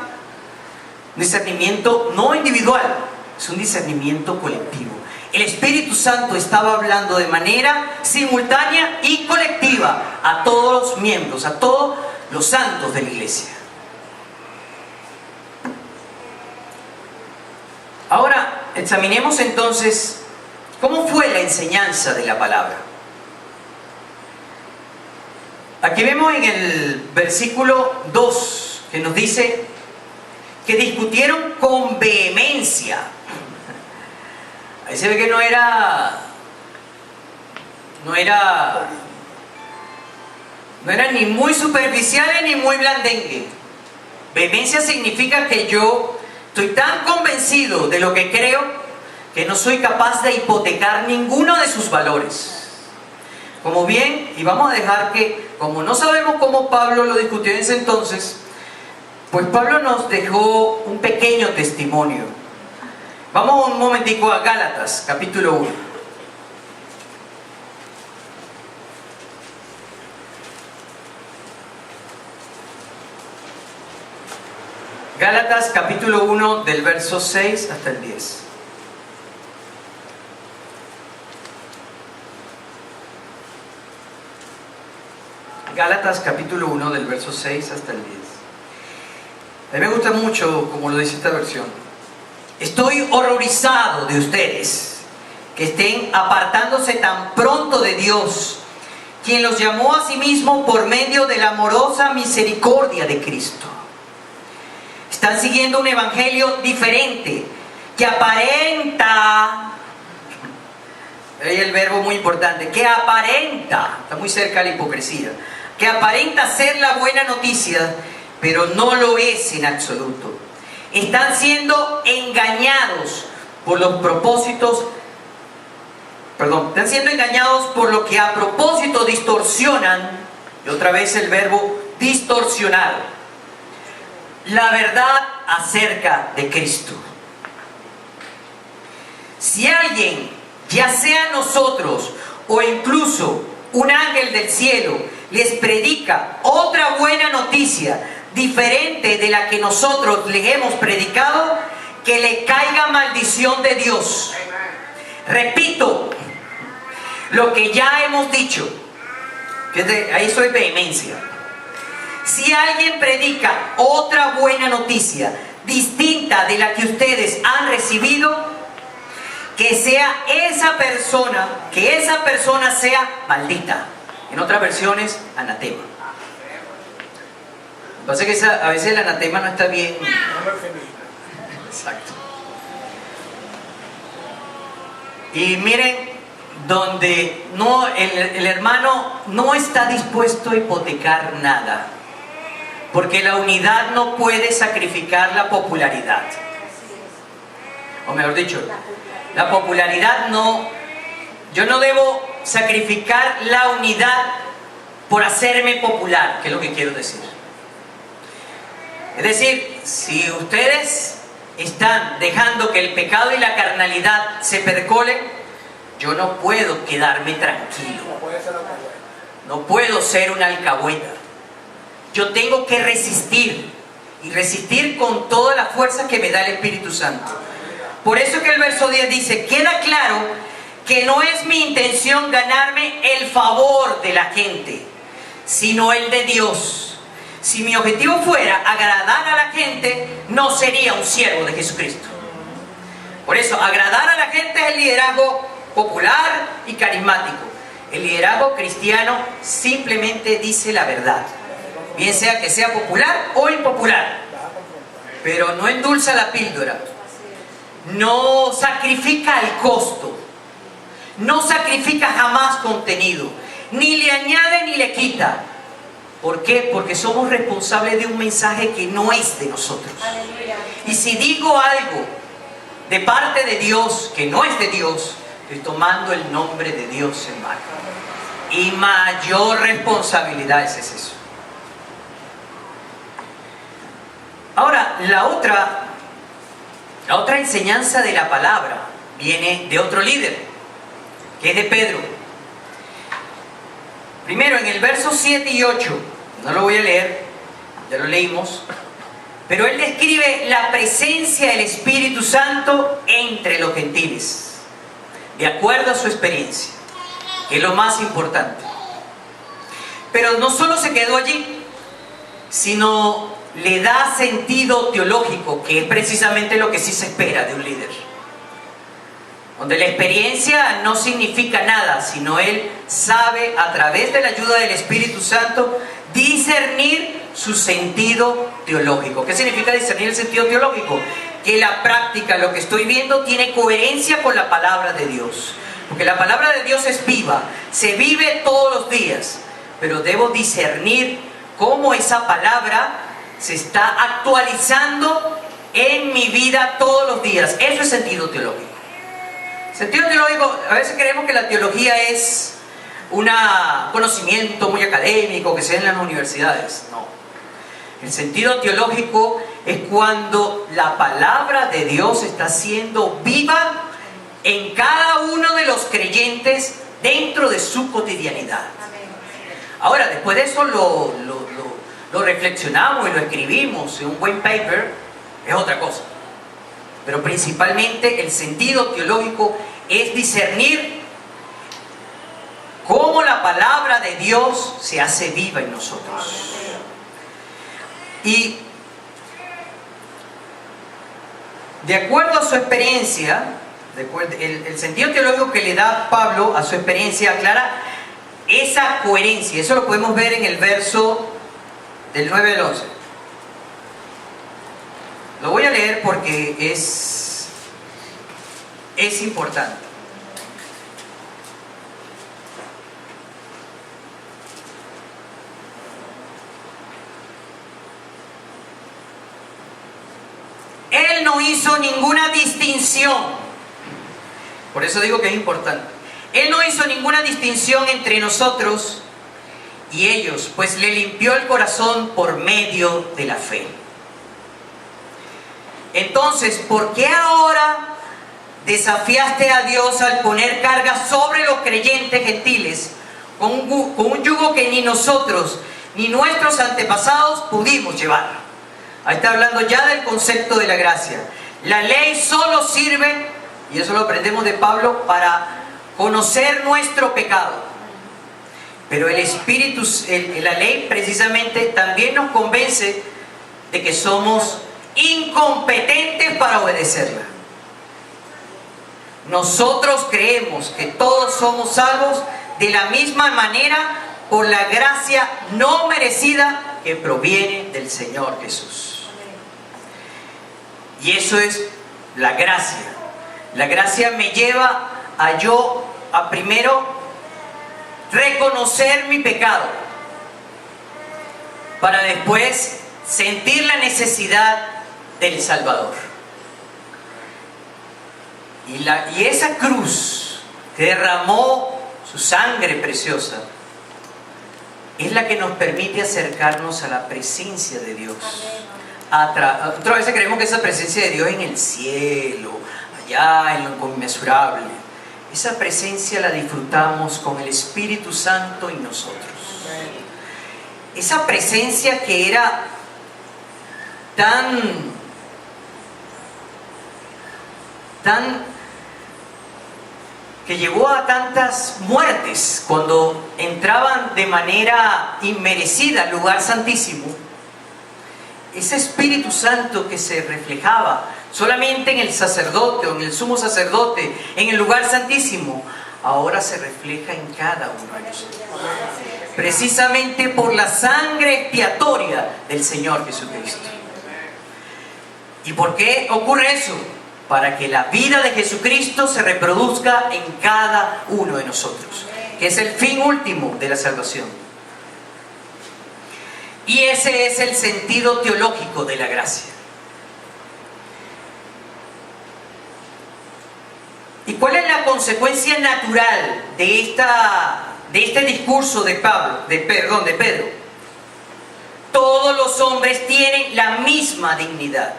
un discernimiento no individual, es un discernimiento colectivo. El Espíritu Santo estaba hablando de manera simultánea y colectiva a todos los miembros, a todos los santos de la iglesia. Ahora, examinemos entonces cómo fue la enseñanza de la palabra. Aquí vemos en el versículo 2 que nos dice que discutieron con vehemencia. Ahí se ve que no era ni muy superficiales ni muy blandengue. Vehemencia significa que yo estoy tan convencido de lo que creo que no soy capaz de hipotecar ninguno de sus valores. Como bien, y vamos a dejar que, como no sabemos cómo Pablo lo discutió en ese entonces, pues Pablo nos dejó un pequeño testimonio. Vamos un momentico a Gálatas, capítulo 1. Gálatas, capítulo 1, del verso 6 hasta el 10. Gálatas, capítulo 1, del verso 6 hasta el 10. A mí me gusta mucho como lo dice esta versión. Estoy horrorizado de ustedes que estén apartándose tan pronto de Dios, quien los llamó a sí mismo por medio de la amorosa misericordia de Cristo. Están siguiendo un evangelio diferente que aparenta, ahí el verbo muy importante, que aparenta, está muy cerca de la hipocresía, que aparenta ser la buena noticia, pero no lo es en absoluto. Están siendo engañados por los propósitos, están siendo engañados por lo que a propósito distorsionan, y otra vez el verbo distorsionar, la verdad acerca de Cristo. Si alguien, ya sea nosotros o incluso un ángel del cielo, les predica otra buena noticia diferente de la que nosotros les hemos predicado, que le caiga maldición de Dios. Repito lo que ya hemos dicho, ahí soy vehemencia. Si alguien predica otra buena noticia distinta de la que ustedes han recibido, que esa persona sea maldita. En otras versiones, anatema. Lo que pasa es que a veces el anatema no está bien. Exacto. Y miren, donde el hermano no está dispuesto a hipotecar nada, porque la unidad no puede sacrificar la popularidad. O mejor dicho, la popularidad no... Yo no debo sacrificar la unidad por hacerme popular, que es lo que quiero decir. Es decir, si ustedes están dejando que el pecado y la carnalidad se percolen, yo no puedo quedarme tranquilo. No puedo ser una alcahueta. Yo tengo que resistir y resistir con toda la fuerza que me da el Espíritu Santo. Por eso que el verso 10 dice, queda claro que no es mi intención ganarme el favor de la gente, sino el de Dios. Si mi objetivo fuera agradar a la gente, no sería un siervo de Jesucristo. Por eso, agradar a la gente es el liderazgo popular y carismático. El liderazgo cristiano simplemente dice la verdad, bien sea que sea popular o impopular, pero no endulza la píldora, no sacrifica el costo, no sacrifica jamás contenido, ni le añade ni le quita. ¿Por qué? Porque somos responsables de un mensaje que no es de nosotros. Y si digo algo de parte de Dios que no es de Dios, estoy tomando el nombre de Dios en vano. Y mayor responsabilidad es eso. Ahora, la otra enseñanza de la palabra viene de otro líder, que es de Pedro. Primero, en el verso 7 y 8, no lo voy a leer, ya lo leímos, pero él describe la presencia del Espíritu Santo entre los gentiles, de acuerdo a su experiencia, que es lo más importante. Pero no solo se quedó allí, sino le da sentido teológico, que es precisamente lo que sí se espera de un líder. Donde la experiencia no significa nada, sino él sabe, a través de la ayuda del Espíritu Santo, discernir su sentido teológico. ¿Qué significa discernir el sentido teológico? Que la práctica, lo que estoy viendo, tiene coherencia con la palabra de Dios. Porque la palabra de Dios es viva, se vive todos los días, pero debo discernir cómo esa palabra se está actualizando en mi vida todos los días. Eso es sentido teológico. Sentido teológico, a veces creemos que la teología es un conocimiento muy académico que se da en las universidades. No. El sentido teológico es cuando la palabra de Dios está siendo viva en cada uno de los creyentes dentro de su cotidianidad. Ahora, después de eso lo reflexionamos y lo escribimos en un buen paper, es otra cosa. Pero principalmente el sentido teológico es discernir cómo la palabra de Dios se hace viva en nosotros. Y de acuerdo a su experiencia, el sentido teológico que le da Pablo a su experiencia aclara esa coherencia. Eso lo podemos ver en el verso del 9 al 11. Lo voy a leer porque es importante. Él no hizo ninguna distinción. Por eso digo que es importante. Él no hizo ninguna distinción entre nosotros y ellos, pues le limpió el corazón por medio de la fe. Entonces, ¿por qué ahora desafiaste a Dios al poner carga sobre los creyentes gentiles con un yugo que ni nosotros ni nuestros antepasados pudimos llevar? Ahí está hablando ya del concepto de la gracia. La ley solo sirve, y eso lo aprendemos de Pablo, para conocer nuestro pecado. Pero el Espíritu, la ley precisamente también nos convence de que somos incompetentes para obedecerla. Nosotros creemos que todos somos salvos de la misma manera por la gracia no merecida que proviene del Señor Jesús. Y eso es la gracia. La gracia me lleva a primero reconocer mi pecado, para después sentir la necesidad del Salvador. Y esa cruz que derramó su sangre preciosa es la que nos permite acercarnos a la presencia de Dios. Otras veces creemos que esa presencia de Dios es en el cielo, allá en lo inconmensurable. Esa presencia la disfrutamos con el Espíritu Santo en nosotros. Esa presencia que era que llevó a tantas muertes cuando entraban de manera inmerecida al lugar santísimo. Ese Espíritu Santo que se reflejaba solamente en el sacerdote o en el sumo sacerdote, en el lugar santísimo, ahora se refleja en cada uno de nosotros. Precisamente por la sangre expiatoria del Señor Jesucristo. ¿Y por qué ocurre eso? Para que la vida de Jesucristo se reproduzca en cada uno de nosotros, que es el fin último de la salvación. Y ese es el sentido teológico de la gracia. ¿Y cuál es la consecuencia natural de este discurso de Pedro? Todos los hombres tienen la misma dignidad.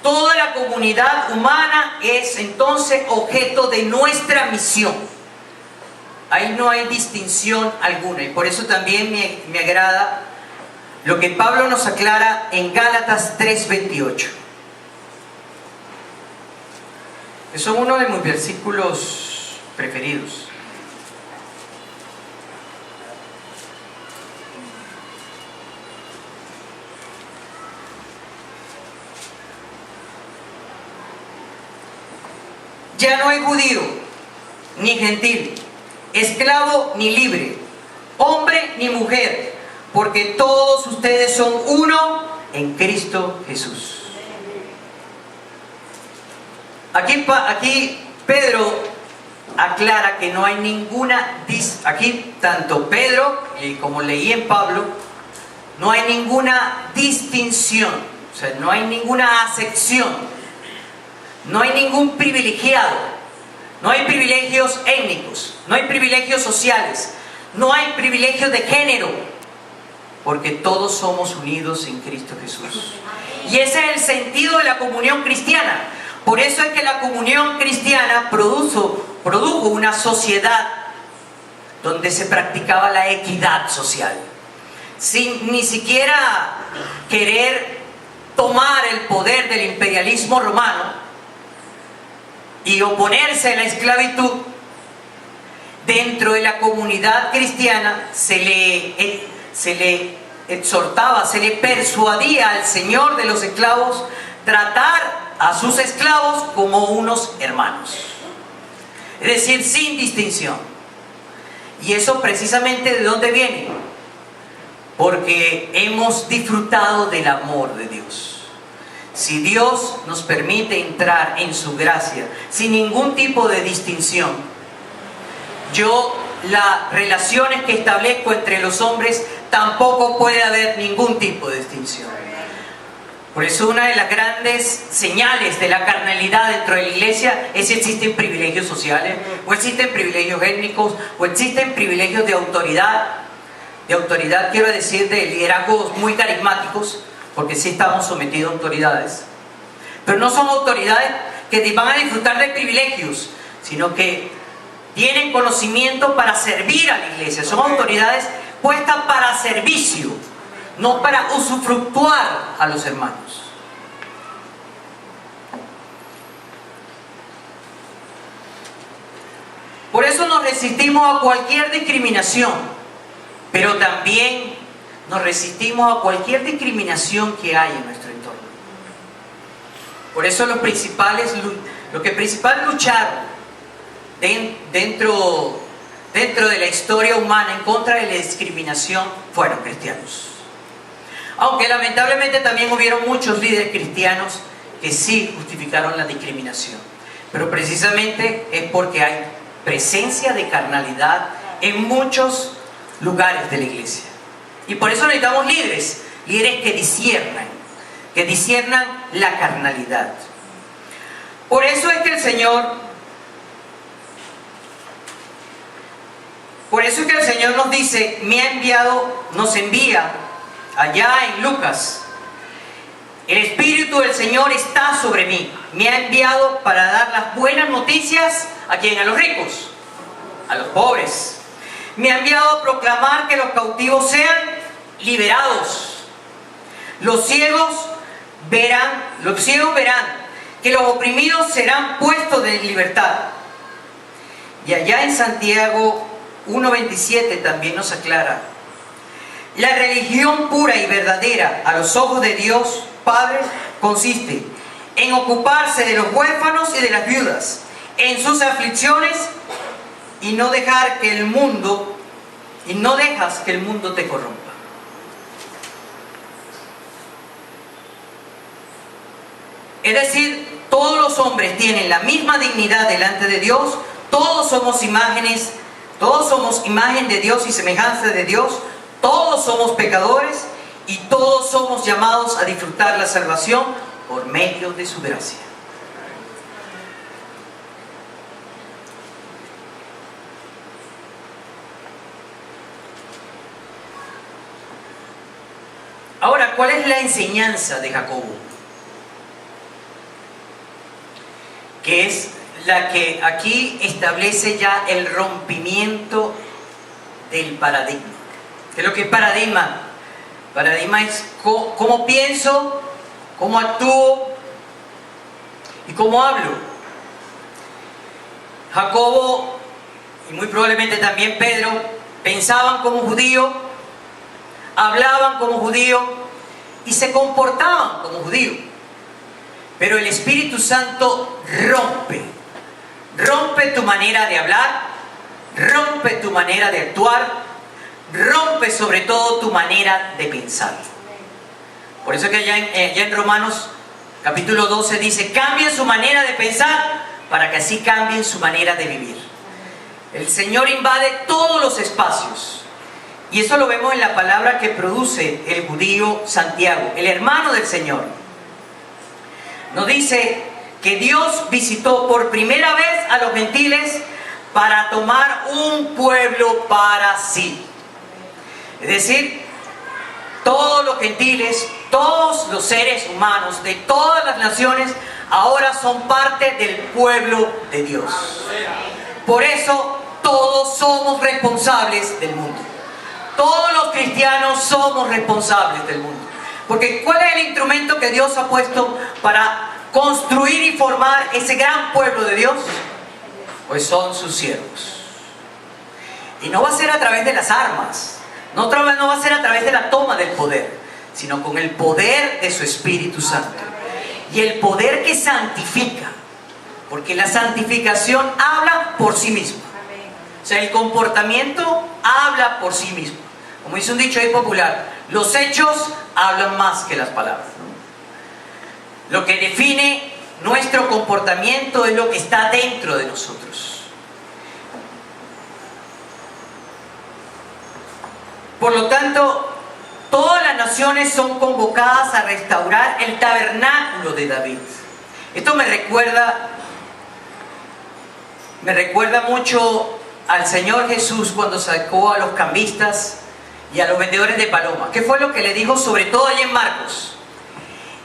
Toda la comunidad humana es entonces objeto de nuestra misión. Ahí no hay distinción alguna. Y por eso también me agrada lo que Pablo nos aclara en Gálatas 3:28. Es uno de mis versículos preferidos. Ya no hay judío, ni gentil, esclavo ni libre, hombre ni mujer, porque todos ustedes son uno en Cristo Jesús. Aquí Pedro aclara que no hay ninguna, aquí tanto Pedro como leí en Pablo, no hay ninguna distinción, o sea, no hay ninguna acepción. No hay ningún privilegiado, no hay privilegios étnicos, no hay privilegios sociales, no hay privilegios de género, porque todos somos unidos en Cristo Jesús. Y ese es el sentido de la comunión cristiana. Por eso es que la comunión cristiana produjo una sociedad donde se practicaba la equidad social, sin ni siquiera querer tomar el poder del imperialismo romano y oponerse a la esclavitud. Dentro de la comunidad cristiana se le exhortaba, se le persuadía al Señor de los esclavos tratar a sus esclavos como unos hermanos, es decir, sin distinción. Y eso precisamente ¿de dónde viene? Porque hemos disfrutado del amor de Dios. Si Dios nos permite entrar en su gracia sin ningún tipo de distinción, las relaciones que establezco entre los hombres tampoco puede haber ningún tipo de distinción. Por eso una de las grandes señales de la carnalidad dentro de la iglesia es si existen privilegios sociales, o existen privilegios étnicos, o existen privilegios de autoridad. De autoridad quiero decir de liderazgos muy carismáticos, porque sí estamos sometidos a autoridades, pero no son autoridades que van a disfrutar de privilegios, sino que tienen conocimiento para servir a la iglesia. Son autoridades puestas para servicio, no para usufructuar a los hermanos. Por eso nos resistimos a cualquier discriminación, pero también nos resistimos a cualquier discriminación que hay en nuestro entorno. Por eso lo que principal lucharon dentro de la historia humana en contra de la discriminación fueron cristianos. Aunque lamentablemente también hubieron muchos líderes cristianos que sí justificaron la discriminación. Pero precisamente es porque hay presencia de carnalidad en muchos lugares de la iglesia. Y por eso necesitamos líderes que disciernan la carnalidad. Por eso es que el Señor nos dice, nos envía allá en Lucas: el Espíritu del Señor está sobre mí, me ha enviado para dar las buenas noticias ¿a quién? A los ricos, a los pobres. Me ha enviado a proclamar que los cautivos sean liberados, los ciegos los ciegos verán, que los oprimidos serán puestos en libertad. Y allá en Santiago 1:27 también nos aclara: la religión pura y verdadera a los ojos de Dios Padre consiste en ocuparse de los huérfanos y de las viudas en sus aflicciones y no dejas que el mundo te corrompa. Es decir, todos los hombres tienen la misma dignidad delante de Dios, todos somos imagen de Dios y semejanza de Dios, todos somos pecadores y todos somos llamados a disfrutar la salvación por medio de su gracia. Ahora, ¿cuál es la enseñanza de Jacobo? Que es la que aquí establece ya el rompimiento del paradigma. ¿Qué es lo que es paradigma? Paradigma es cómo pienso, cómo actúo y cómo hablo. Jacobo, y muy probablemente también Pedro, pensaban como judíos, hablaban como judíos y se comportaban como judíos. Pero el Espíritu Santo rompe tu manera de hablar, rompe tu manera de actuar, rompe sobre todo tu manera de pensar. Por eso que allá en Romanos capítulo 12 dice: cambien su manera de pensar para que así cambien su manera de vivir. El Señor invade todos los espacios. Y eso lo vemos en la palabra que produce el judío Santiago, el hermano del Señor. Nos dice que Dios visitó por primera vez a los gentiles para tomar un pueblo para sí. Es decir, todos los gentiles, todos los seres humanos de todas las naciones ahora son parte del pueblo de Dios. Por eso todos somos responsables del mundo. Todos los cristianos somos responsables del mundo. Porque ¿cuál es el instrumento que Dios ha puesto para construir y formar ese gran pueblo de Dios? Pues son sus siervos. Y no va a ser a través de las armas, no va a ser a través de la toma del poder, sino con el poder de su Espíritu Santo. Y el poder que santifica, porque la santificación habla por sí misma. O sea, el comportamiento habla por sí mismo. Como dice un dicho ahí popular, los hechos hablan más que las palabras, ¿no? Lo que define nuestro comportamiento es lo que está dentro de nosotros. Por lo tanto, todas las naciones son convocadas a restaurar el tabernáculo de David. Esto me recuerda mucho al Señor Jesús cuando sacó a los cambistas y a los vendedores de palomas. ¿Qué fue lo que le dijo? Sobre todo allí en Marcos: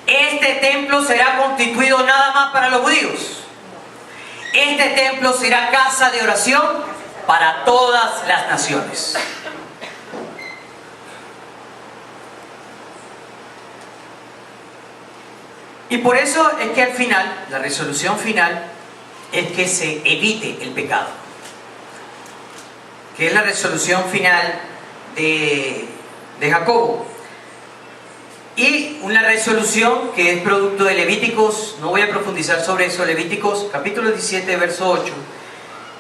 este templo será constituido nada más para los judíos. Este templo será casa de oración para todas las naciones. Y por eso es que al final, la resolución final es que se evite el pecado, que es la resolución final de Jacobo. Y una resolución que es producto de Levíticos, no voy a profundizar sobre eso, Levíticos capítulo 17, verso 8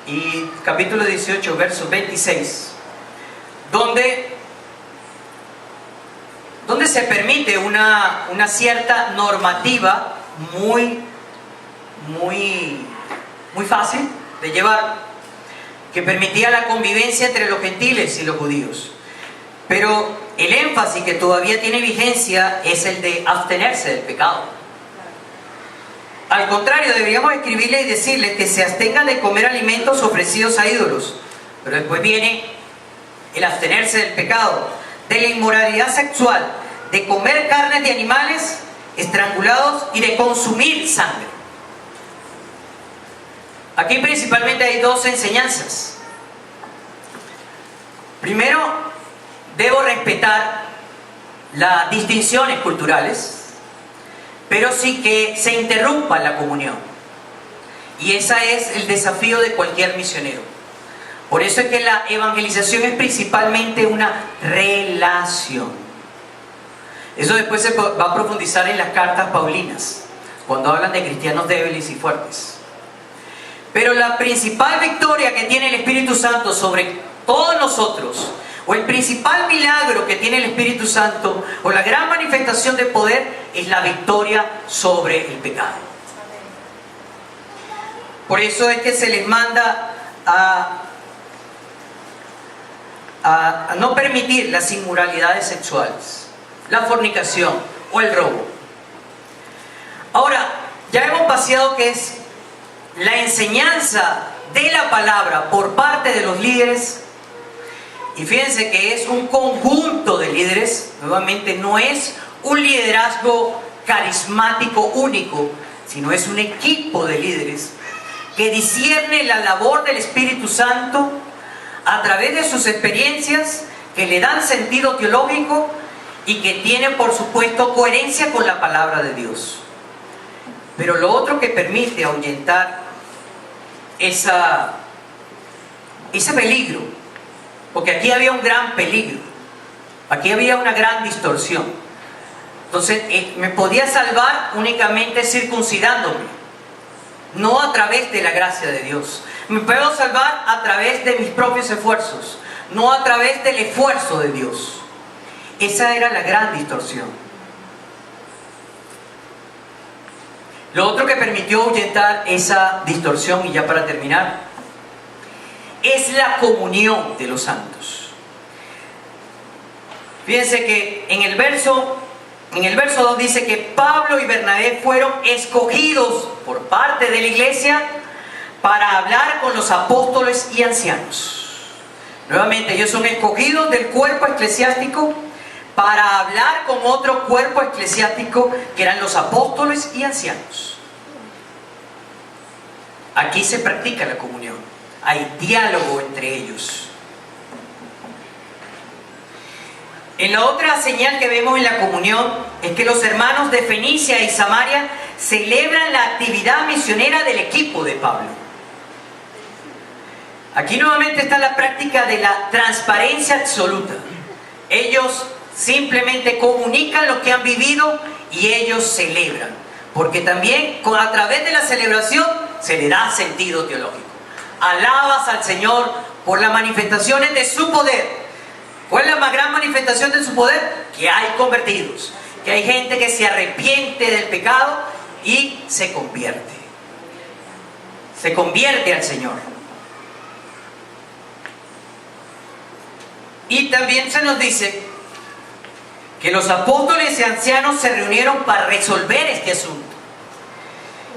y capítulo 18, verso 26, donde se permite una cierta normativa muy fácil de llevar, que permitía la convivencia entre los gentiles y los judíos. Pero el énfasis que todavía tiene vigencia es el de abstenerse del pecado. Al contrario, deberíamos escribirle y decirle que se abstengan de comer alimentos ofrecidos a ídolos. Pero después viene el abstenerse del pecado, de la inmoralidad sexual, de comer carnes de animales estrangulados y de consumir sangre. Aquí principalmente hay dos enseñanzas. Primero, debo respetar las distinciones culturales. pero sí que se interrumpa la comunión. Y ese es el desafío de cualquier misionero. Por eso es que la evangelización es principalmente una relación. Eso después se va a profundizar en las cartas paulinas, cuando hablan de cristianos débiles y fuertes. Pero la principal victoria que tiene el Espíritu Santo sobre todos nosotros, o el principal milagro que tiene el Espíritu Santo, o la gran manifestación de poder, es la victoria sobre el pecado. Por eso es que se les manda a no permitir las inmoralidades sexuales, la fornicación o el robo. Ahora, ya hemos paseado que es la enseñanza de la palabra por parte de los líderes. Y fíjense que es un conjunto de líderes. Nuevamente, no es un liderazgo carismático único, sino es un equipo de líderes que discierne la labor del Espíritu Santo a través de sus experiencias, que le dan sentido teológico y que tienen, por supuesto, coherencia con la palabra de Dios. Pero lo otro que permite ahuyentar ese peligro, porque aquí había un gran peligro, aquí había una gran distorsión. Entonces, me podía salvar únicamente circuncidándome, no a través de la gracia de Dios. Me puedo salvar a través de mis propios esfuerzos, no a través del esfuerzo de Dios. Esa era la gran distorsión. Lo otro que permitió ahuyentar esa distorsión, y ya para terminar, es la comunión de los santos. Fíjense que en el verso 2 dice que Pablo y Bernabé fueron escogidos por parte de la iglesia para hablar con los apóstoles y ancianos. Nuevamente, ellos son escogidos del cuerpo eclesiástico para hablar con otro cuerpo eclesiástico que eran los apóstoles y ancianos. Aquí se practica la comunión, hay diálogo entre ellos. En la otra señal que vemos en la comunión es que los hermanos de Fenicia y Samaria celebran la actividad misionera del equipo de Pablo. Aquí nuevamente está la práctica de la transparencia absoluta. Ellos simplemente comunican lo que han vivido y ellos celebran, porque también a través de la celebración se le da sentido teológico. Alabas al Señor por las manifestaciones de su poder. ¿Cuál es la más gran manifestación de su poder? Que hay convertidos, que hay gente que se arrepiente del pecado y se convierte al Señor. Y también se nos dice que los apóstoles y ancianos se reunieron para resolver este asunto.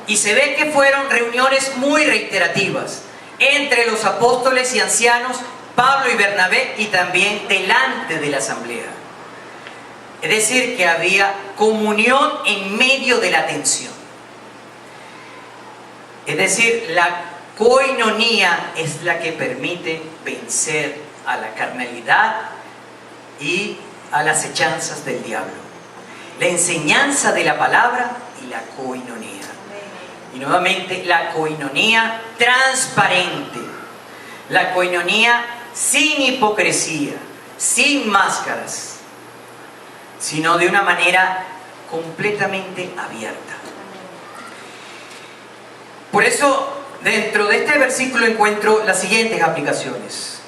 Y se ve que fueron reuniones muy reiterativas entre los apóstoles y ancianos, Pablo y Bernabé, y también delante de la asamblea. Es decir, que había comunión en medio de la tensión. Es decir, la koinonía es la que permite vencer a la carnalidad y a las hechanzas del diablo. La enseñanza de la palabra y la koinonía. Y nuevamente la koinonía transparente, la koinonía sin hipocresía, sin máscaras, sino de una manera completamente abierta. Por eso, dentro de este versículo encuentro las siguientes aplicaciones.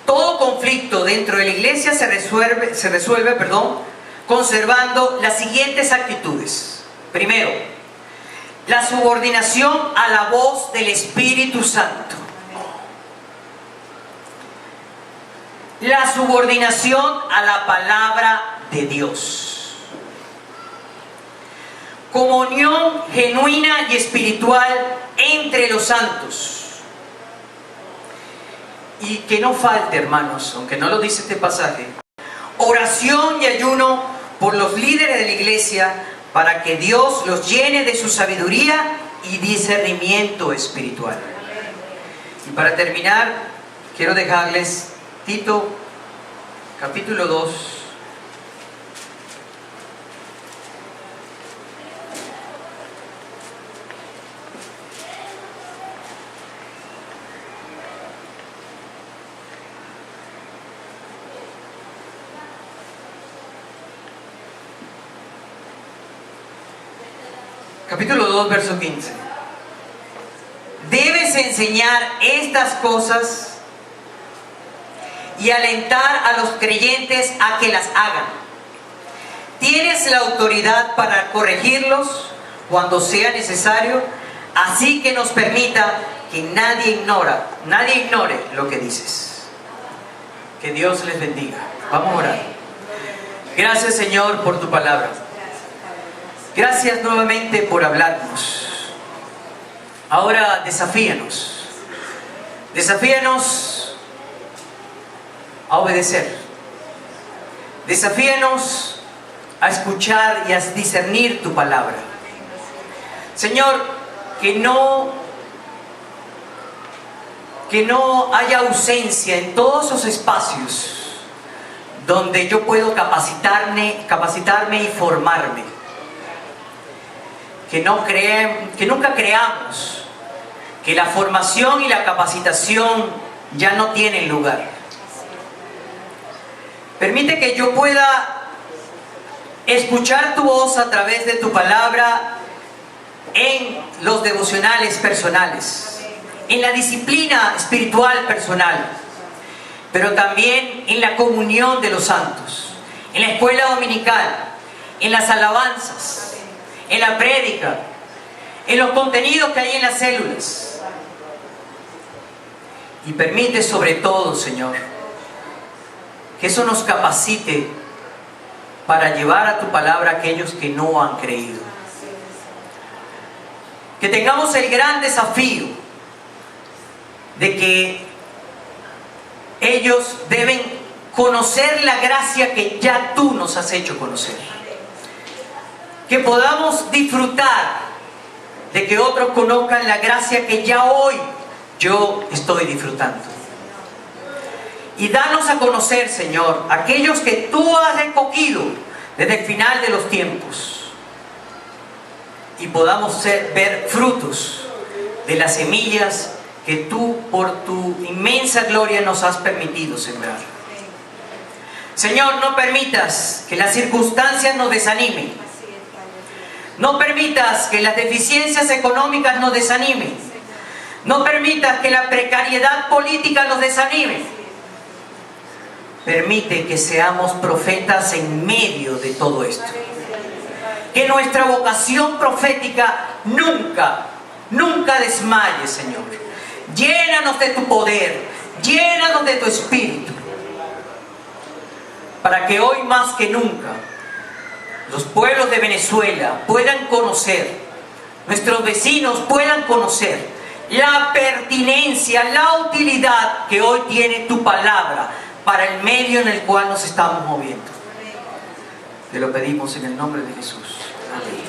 Todo conflicto dentro de la iglesia se resuelve, conservando las siguientes actitudes. Primero, la subordinación a la voz del Espíritu Santo. La subordinación a la palabra de Dios. Comunión genuina y espiritual entre los santos. Y que no falte, hermanos, aunque no lo dice este pasaje, oración y ayuno por los líderes de la iglesia para que Dios los llene de su sabiduría y discernimiento espiritual. Y para terminar, quiero dejarles Tito, capítulo 2, capítulo 2, verso 15. Debes enseñar estas cosas y alentar a los creyentes a que las hagan. Tienes la autoridad para corregirlos cuando sea necesario, así que nos permita que nadie ignore lo que dices. Que Dios les bendiga. Vamos a orar. Gracias, Señor, por tu palabra. Gracias nuevamente por hablarnos. Ahora desafíanos. Desafíanos a obedecer. Desafíanos a escuchar y a discernir tu palabra. Señor, que no haya ausencia en todos esos espacios donde yo puedo capacitarme y formarme. Que nunca creamos que la formación y la capacitación ya no tienen lugar. Permite que yo pueda escuchar tu voz a través de tu palabra en los devocionales personales, en la disciplina espiritual personal, pero también en la comunión de los santos, en la escuela dominical, en las alabanzas, en la prédica, en los contenidos que hay en las células. Y permite sobre todo, Señor, que eso nos capacite para llevar a tu palabra a aquellos que no han creído. Que tengamos el gran desafío de que ellos deben conocer la gracia que ya tú nos has hecho conocer. Que podamos disfrutar de que otros conozcan la gracia que ya hoy yo estoy disfrutando. Y danos a conocer, Señor, aquellos que tú has recogido desde el final de los tiempos. Y podamos ver frutos de las semillas que tú, por tu inmensa gloria, nos has permitido sembrar. Señor, no permitas que las circunstancias nos desanimen. No permitas que las deficiencias económicas nos desanimen. No permitas que la precariedad política nos desanime. Permite que seamos profetas en medio de todo esto. Que nuestra vocación profética nunca desmaye, Señor. Llénanos de tu poder, llénanos de tu espíritu, para que hoy más que nunca los pueblos de Venezuela puedan conocer, nuestros vecinos puedan conocer la pertinencia, la utilidad que hoy tiene tu palabra para el medio en el cual nos estamos moviendo. Te lo pedimos en el nombre de Jesús. Amén.